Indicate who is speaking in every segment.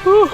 Speaker 1: Whew.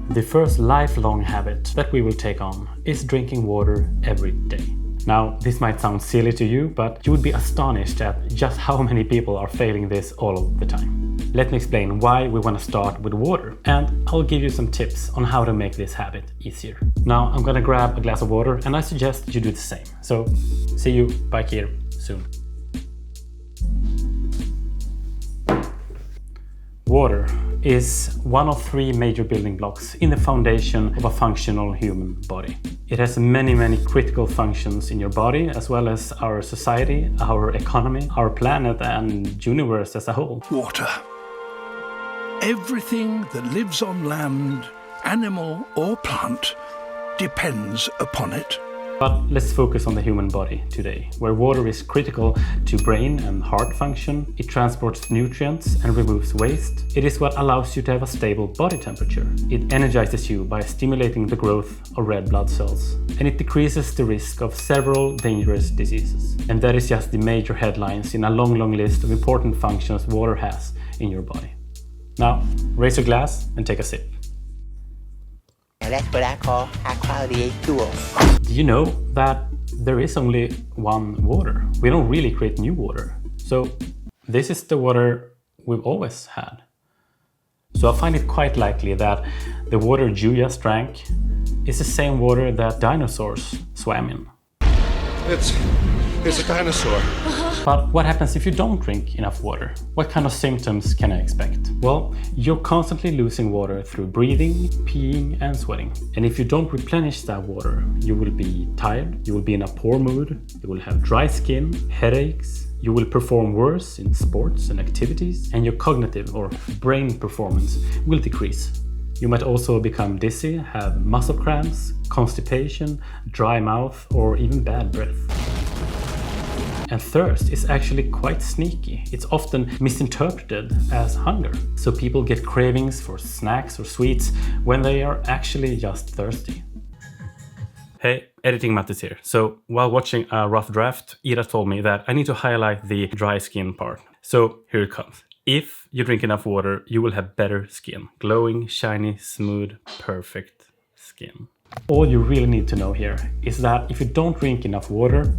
Speaker 1: The first lifelong habit that we will take on is drinking water every day. Now, this might sound silly to you, but you would be astonished at just how many people are failing this all of the time. Let me explain why we want to start with water, and I'll give you some tips on how to make this habit easier. Now, I'm gonna grab a glass of water, and I suggest you do the same. So, see you back here soon. Water is one of 3 major building blocks in the foundation of a functional human body. It has many critical functions in your body, as well as our society, our economy, our planet and universe as a whole.
Speaker 2: Water. Everything that lives on land, animal or plant, depends upon it.
Speaker 1: But let's focus on the human body today, where water is critical to brain and heart function. It transports nutrients and removes waste. It is what allows you to have a stable body temperature. It energizes you by stimulating the growth of red blood cells. And it decreases the risk of several dangerous diseases. And that is just the major headlines in a long list of important functions water has in your body. Now, raise your glass and take a sip.
Speaker 3: And that's what I call high quality H2O.
Speaker 1: Do you know that there is only one water? We don't really create new water. So this is the water we've always had. So I find it quite likely that the water you just drank is the same water that dinosaurs swam in.
Speaker 4: It's a dinosaur.
Speaker 1: But what happens if you don't drink enough water? What kind of symptoms can I expect? Well, you're constantly losing water through breathing, peeing and sweating. And if you don't replenish that water, you will be tired, you will be in a poor mood, you will have dry skin, headaches, you will perform worse in sports and activities, and your cognitive or brain performance will decrease. You might also become dizzy, have muscle cramps, constipation, dry mouth or even bad breath. And thirst is actually quite sneaky. It's often misinterpreted as hunger. So people get cravings for snacks or sweets when they are actually just thirsty. Hey, editing Mattis here. So while watching a rough draft, Ida told me that I need to highlight the dry skin part. So here it comes. If you drink enough water, you will have better skin. Glowing, shiny, smooth, perfect skin. All you really need to know here is that if you don't drink enough water,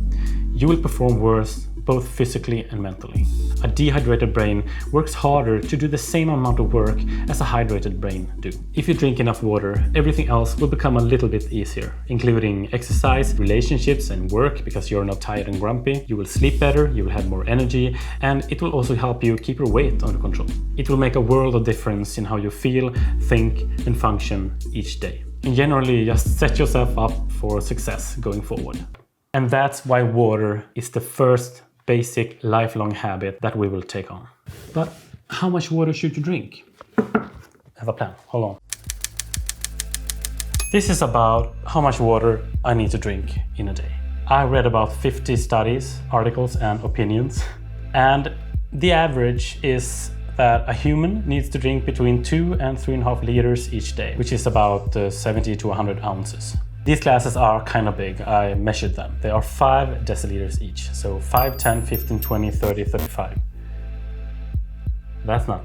Speaker 1: you will perform worse both physically and mentally. A dehydrated brain works harder to do the same amount of work as a hydrated brain do. If you drink enough water, everything else will become a little bit easier, including exercise, relationships and work because you're not tired and grumpy. You will sleep better, you will have more energy, and it will also help you keep your weight under control. It will make a world of difference in how you feel, think and function each day. And generally just set yourself up for success going forward. And that's why water is the first basic lifelong habit that we will take on. But how much water should you drink? I have a plan, hold on. This is about how much water I need to drink in a day. I read about 50 studies, articles and opinions. And the average is that a human needs to drink between 2 and 3.5 liters each day, which is about 70 to 100 ounces. These glasses are kind of big, I measured them. They are 5 deciliters each, so 5, 10, 15, 20, 30, 35. That's not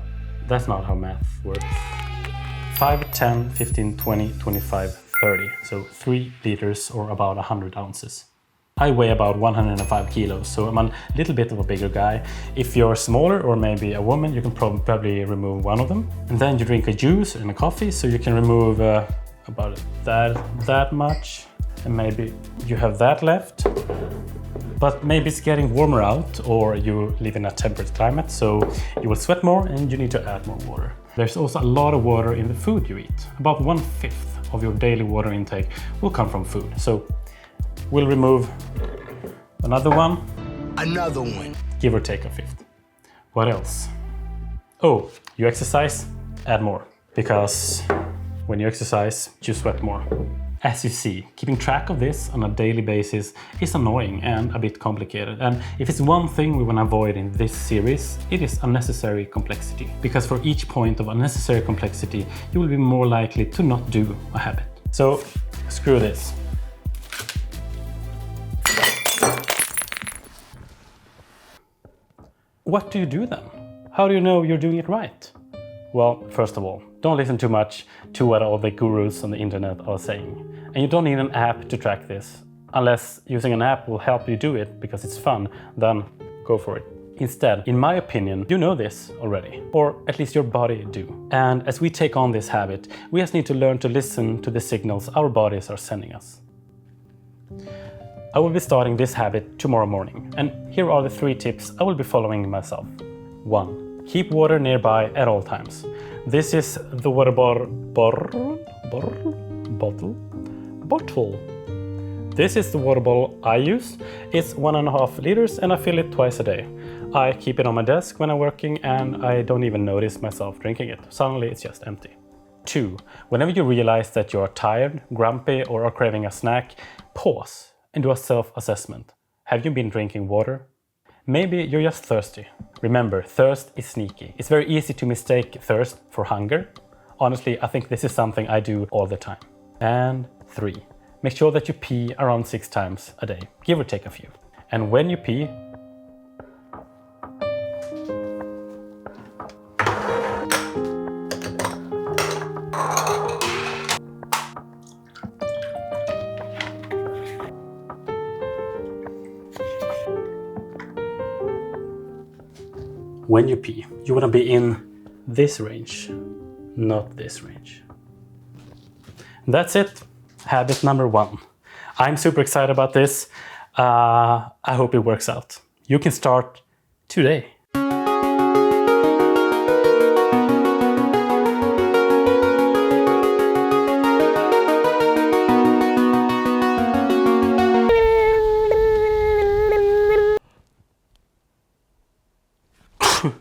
Speaker 1: how math works. 5, 10, 15, 20, 25, 30, so 3 liters or about 100 ounces. I weigh about 105 kilos, so I'm a little bit of a bigger guy. If you're smaller or maybe a woman, you can probably remove one of them. And then you drink a juice and a coffee, so you can remove about that much. And maybe you have that left. But maybe it's getting warmer out or you live in a temperate climate, so you will sweat more and you need to add more water. There's also a lot of water in the food you eat. About 1/5 of your daily water intake will come from food. So we'll remove another one.
Speaker 2: Another one.
Speaker 1: Give or take a 1/5. What else? Oh, you exercise? Add more. Because when you exercise, you sweat more. As you see, keeping track of this on a daily basis is annoying and a bit complicated, and if it's one thing we want to avoid in this series, it is unnecessary complexity. Because for each point of unnecessary complexity, you will be more likely to not do a habit. So, screw this. What do you do then? How do you know you're doing it right? Well, first of all, don't listen too much to what all the gurus on the internet are saying. And you don't need an app to track this. Unless using an app will help you do it because it's fun, then go for it. Instead, in my opinion, you know this already, or at least your body do. And as we take on this habit, we just need to learn to listen to the signals our bodies are sending us. I will be starting this habit tomorrow morning, and here are the 3 tips I will be following myself. 1. Keep water nearby at all times. This is the water bottle. This is the water bottle I use. It's 1.5 liters and I fill it twice a day. I keep it on my desk when I'm working and I don't even notice myself drinking it. Suddenly it's just empty. 2. Whenever you realize that you are tired, grumpy, or are craving a snack, pause and do a self-assessment. Have you been drinking water? Maybe you're just thirsty. Remember, thirst is sneaky. It's very easy to mistake thirst for hunger. Honestly, I think this is something I do all the time. And 3. Make sure that you pee around 6 times a day, give or take a few. And when you pee, you want to be in this range, not this range. That's it. Habit number 1. I'm super excited about this. I hope it works out. You can start today.